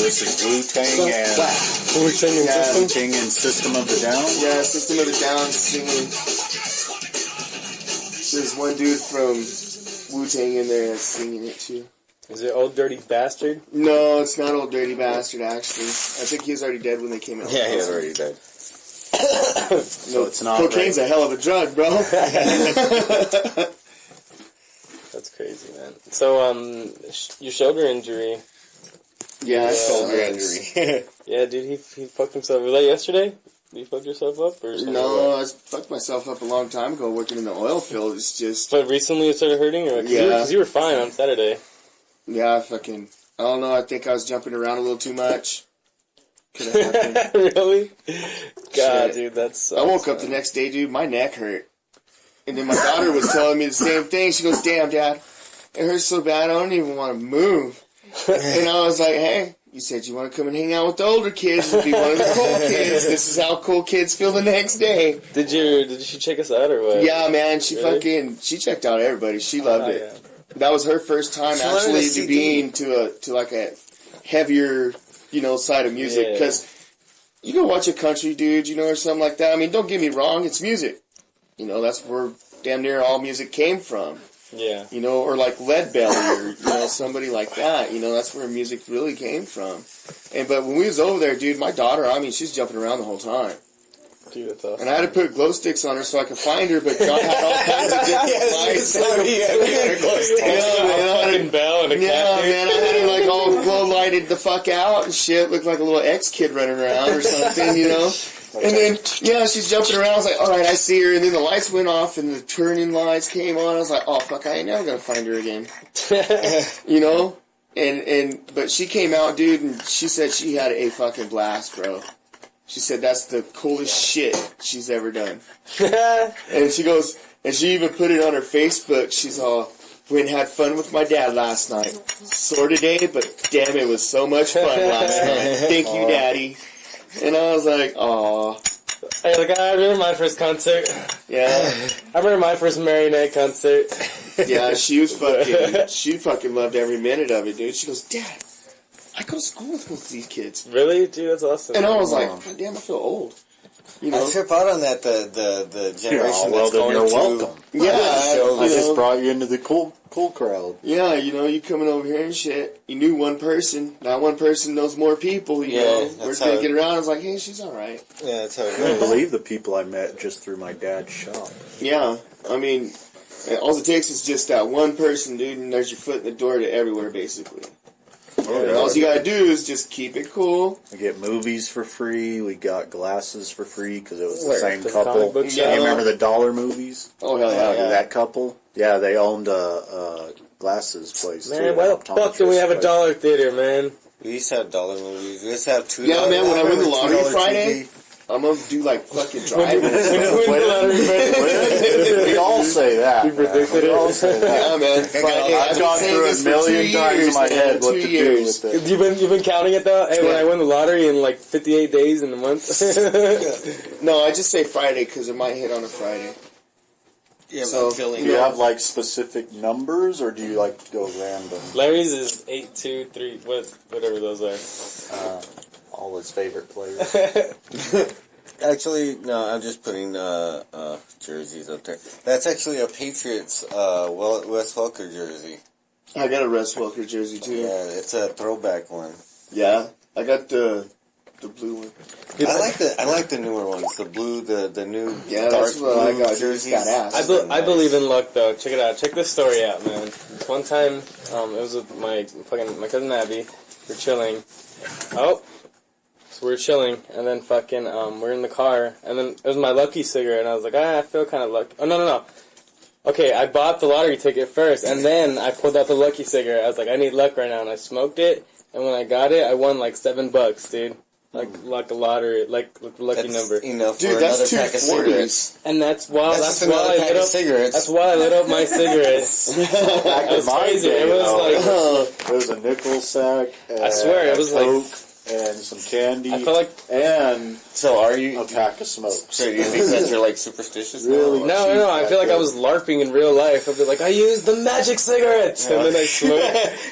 Versus Wu-Tang and Wu-Tang and System of the Down. Yeah, System of the Down singing. There's one dude from Wu-Tang in there that's singing it too. Is it Old Dirty Bastard? No, it's not Old Dirty Bastard, actually. I think he was already dead when they came out. Yeah, he was already dead. So it's not cocaine's a hell of a drug, bro. That's crazy, man. So, your shoulder injury. Yeah, shoulder injury. Yeah, dude, he fucked himself. Was that yesterday? You fucked yourself up? Or something? No, I fucked myself up a long time ago working in the oil field. It's just... But recently it started hurting? Or, yeah. Because you were fine on Saturday. Yeah, I don't know, I think I was jumping around a little too much. Could have happened. Really? God, Shit. dude, that's... I woke up the next day, dude, my neck hurt. And then my daughter was telling me the same thing. She goes, damn, Dad, it hurts so bad I don't even want to move. And I was like, hey, you said you want to come and hang out with the older kids and be one of the cool kids. This is how cool kids feel the next day. Did she check us out or what? Yeah, man, she Really? she checked out everybody. She loved it. Yeah. That was her first time She wanted actually to see being to like a heavier, side of music. Yeah. Because you go watch a country dude, or something like that. I mean, don't get me wrong, it's music. That's where damn near all music came from. Yeah. Or like Lead Belly or, somebody like that. That's where music really came from. But when we was over there, dude, my daughter, she's jumping around the whole time. Dude, that's awesome. And I had to put glow sticks on her so I could find her, but God had all kinds of different lights. Fucking bell and a cat, dude. Man, I had her like all glow lighted the fuck out and shit. Looked like a little ex-kid running around or something, And then, she's jumping around. I was like, all right, I see her. And then the lights went off and the turning lights came on. I was like, oh, fuck, I ain't never going to find her again. But she came out, dude, and she said she had a fucking blast, bro. She said that's the coolest shit she's ever done. And she goes, and she even put it on her Facebook. She's all, went and had fun with my dad last night. Sore today, but damn, it was so much fun last night. Thank you, Daddy. And I was like, aw. Hey, I remember my first concert. Yeah. I remember my first Marionette concert. Yeah, she fucking loved every minute of it, dude. She goes, Dad, I go to school with most of these kids. Really? Dude, that's awesome. And I was like, God damn, I feel old. I trip out on that, the generation well, that's going you're to... welcome. Yeah, I just brought you into the cool crowd. Yeah, you coming over here and shit. You knew one person. That one person knows more people, you know. We're going to get around. I was like, hey, she's all right. Yeah, that's how it I can't goes. believe the people I met just through my dad's shop. Yeah, all it takes is just that one person, dude, and there's your foot in the door to everywhere, basically. And all you gotta do is just keep it cool. We get movies for free. We got glasses for free because it was the Where? same The couple. comic book You shop? remember the dollar movies? Oh, hell yeah. That couple? Yeah, they owned a glasses place too. Man, why the fuck do we have a dollar theater, man? We used to have dollar movies. We used to have $2. Yeah, man, when I win the lottery $2 Friday, TV. I'm gonna do like fucking driving. We all say that. You predicted We all it. say that. Yeah, man. Friday, I've gone through it a million times in my head what to do with it. You've been counting it though? Hey, when I win the lottery in 58 days in a month? No, I just say Friday because it might hit on a Friday. Yeah, So, but feeling Do you have like specific numbers, or do you like to go random? Larry's is 8, 2, 3, whatever those are. All his favorite players. Actually, no, I'm just putting jerseys up there. That's actually a Patriots Wes Welker jersey. I got a Russ Welker jersey too. Yeah, it's a throwback one. Yeah, I got the blue one. I like the newer ones. The blue, the new Yeah, dark that's what I blue got. It's jerseys. badass. I believe in luck though. Check it out. Check this story out, man. One time, it was with my cousin Abby. We're chilling. So we're chilling, and then we're in the car, and then it was my lucky cigarette, and I was like, I feel kind of lucky. Oh, no. Okay, I bought the lottery ticket first, and then I pulled out the lucky cigarette. I was like, I need luck right now, and I smoked it, and when I got it, I won like $7, dude. Like a lottery, like the lucky number. Enough Dude, for that's another pack of cigarettes. And that's why That's another pack of cigarettes. That's why I lit up my cigarettes. Back It was in my crazy. day, It was though, it was a nickel sack. I swear, it was like Coke, and some candy. I feel like and So are you? a pack of smokes. So you think that you're like superstitious? Really? now? no. I feel like I was LARPing in real life. I'd be like, I used the magic cigarette, and then I smoked.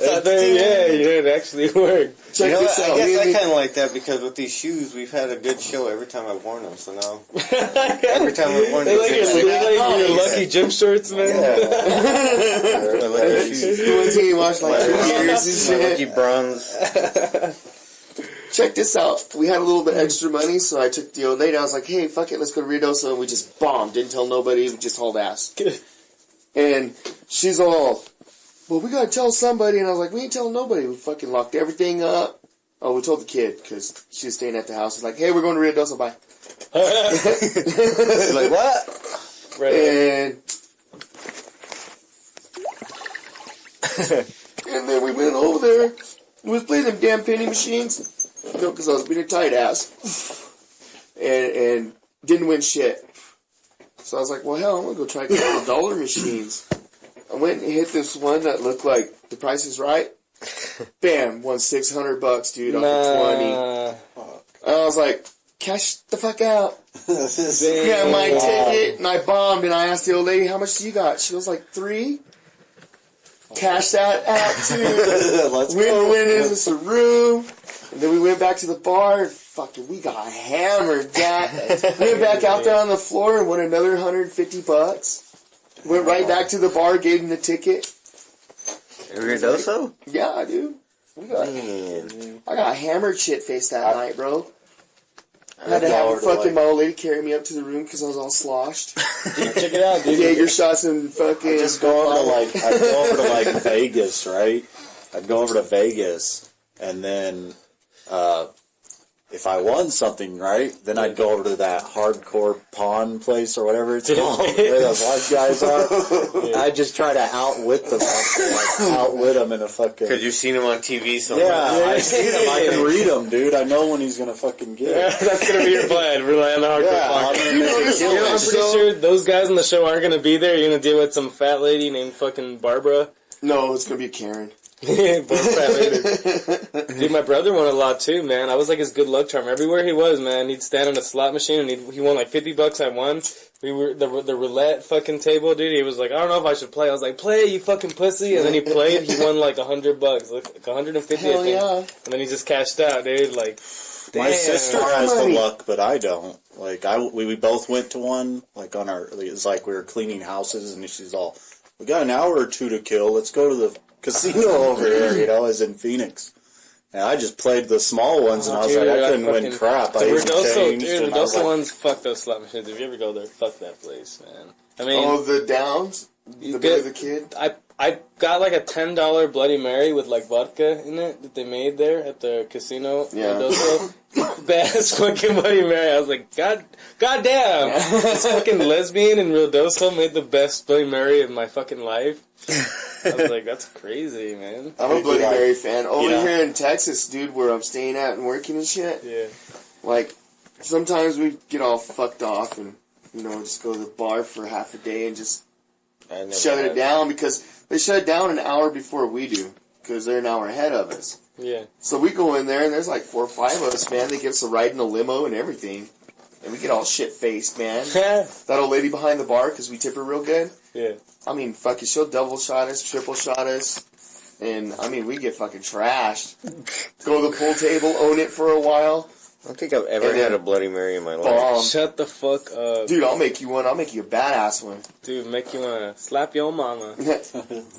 And then, it actually worked. Check You know this what? out. I guess Me I and kind of like that because with these shoes, we've had a good show every time I've worn them. So now, every time I've worn They them, like your lucky gym shorts, man. my lucky shoes, the ones you watch like 2 years and my lucky shit. bronze. Check this out. We had a little bit extra money, so I took the old lady. I was like, hey, fuck it, let's go to Ruidoso. And we just bombed. Didn't tell nobody. We just hauled ass. And she's all, well, we gotta tell somebody. And I was like, we ain't telling nobody. We fucking locked everything up. Oh, we told the kid, because she was staying at the house. It's like, hey, we're going to Ruidoso, bye. Like what? Right. And then we went over there. We was playing them damn penny machines. You know, because I was being a tight ass. And didn't win shit. So I was like, well, hell, I'm going to go try a couple of dollar machines. I went and hit this one that looked like The Price is Right. Bam, won $600, dude, off of 20. I was like, cash the fuck out. Yeah, my ticket, and I bombed, and I asked the old lady, how much do you got? She was like, 3. Cash that out, too. Let's We go. went into the room, and then we went back to the bar, and fucking, we got hammered, Jack. We went back out there on the floor and won another $150. Went right back to the bar, gave him the ticket. Ruidoso? Yeah, dude. We got, I got hammered shit-faced that night, bro. I had to have my old lady carry me up to the room because I was all sloshed. Check it out, dude. Jaeger shots and fucking... Just go over to I'd go over to like Vegas, right? I'd go over to Vegas, and then if I won something, right, then I'd go over to that hardcore pawn place or whatever it's called, where those white guys are. I'd just try to outwit them, outwit them in a fucking... Because you've seen him on TV somewhere. Yeah, I see them. I can read them, dude. I know when he's gonna fucking get it. That's gonna be your plan. Rely on the hardcore Yeah, podcast. I'm I'm pretty sure those guys on the show aren't gonna be there. You're gonna deal with some fat lady named fucking Barbara. No, it's going to be Karen. Both fat lady. Dude, my brother won a lot too, man. I was like his good luck charm. Everywhere he was, man, he'd stand on a slot machine and he won like $50 I won. We were the roulette fucking table, dude. He was like, I don't know if I should play. I was like, play, you fucking pussy. And then he played. He won like $100, like 150, Hell I think. yeah. And then he just cashed out, dude. Like, My damn. sister has the Money. luck, but I don't. Like, we both went to one, like, on our, it's like we were cleaning houses, and she's all, we got an hour or two to kill, let's go to the casino over here, you know, as in Phoenix. And I just played the small ones, and I was Dude, like, I that couldn't win fucking- crap. I The even Ruidoso, changed, dude, and I was Ruidoso like, ones, fuck those slot machines. If you ever go there, fuck that place, man. I mean, Oh, the Downs? You The get- bit of the kid? I got like a $10 Bloody Mary with like vodka in it that they made there at the casino. Yeah. Ruidoso. Best fucking Bloody Mary. I was like, God damn, this fucking lesbian in Ruidoso made the best Bloody Mary of my fucking life. I was like, that's crazy, man. I'm a Bloody like- Mary fan. Over Yeah. here in Texas, dude, where I'm staying at and working and shit, Yeah. like, sometimes we get all fucked off and, you know, just go to the bar for half a day and just I never shut it had. down because they shut it down an hour before we do because they're an hour ahead of us. Yeah. So we go in there and there's like 4 or 5 of us, man. They give us a ride in a limo and everything. And we get all shit-faced, man. That old lady behind the bar, because we tip her real good. Yeah. I mean, fucking, she'll double shot us, triple shot us. And, I mean, we get fucking trashed. Go to the pool table, own it for a while. I don't think I've ever And had then a Bloody Mary in my life. Shut the fuck up. Dude, I'll make you one. I'll make you a badass one. Dude, make you wanna slap your mama.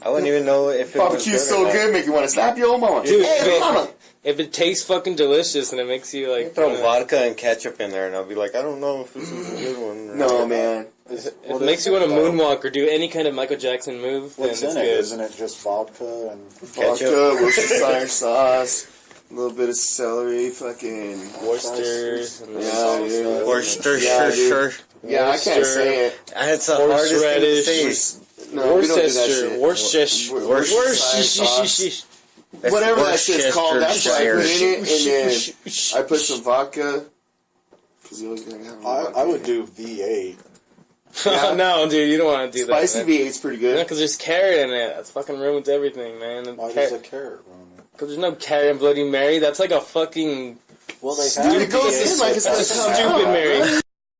I wouldn't even know if it was Barbecue's or so not. good, make you want to slap your old mama. Dude, Hey, mama! If it tastes fucking delicious and it makes you like... Throw vodka and ketchup in there, and I'll be like, I don't know if this is a good one. Or No, not. man. If it makes you want to moonwalk or do any kind of Michael Jackson move, then what's it's in it? good. Isn't it just vodka and... Vodka, Worcestershire sauce, a little bit of celery, fucking... Worcester. and Yeah, dude. Worcestershire. Yeah, dude. Yeah, I can't say it. It's the hardest thing to Horseradish. say. No, we don't do that Worcester. shit. Worcester. Worcestershire. Whatever that shit's called, that's what I put in it, and then I put some vodka. Because you always gotta have vodka. I would do V8. No, dude, you don't want to do Spicy that. man. V8's pretty Yeah, good. because there's carrot in it. That's fucking ruins everything, man. Why does a carrot ruin it? Because there's no carry in Bloody Mary. That's like a fucking... Well, they Dude, it goes in like it's gonna come stupid out. Mary.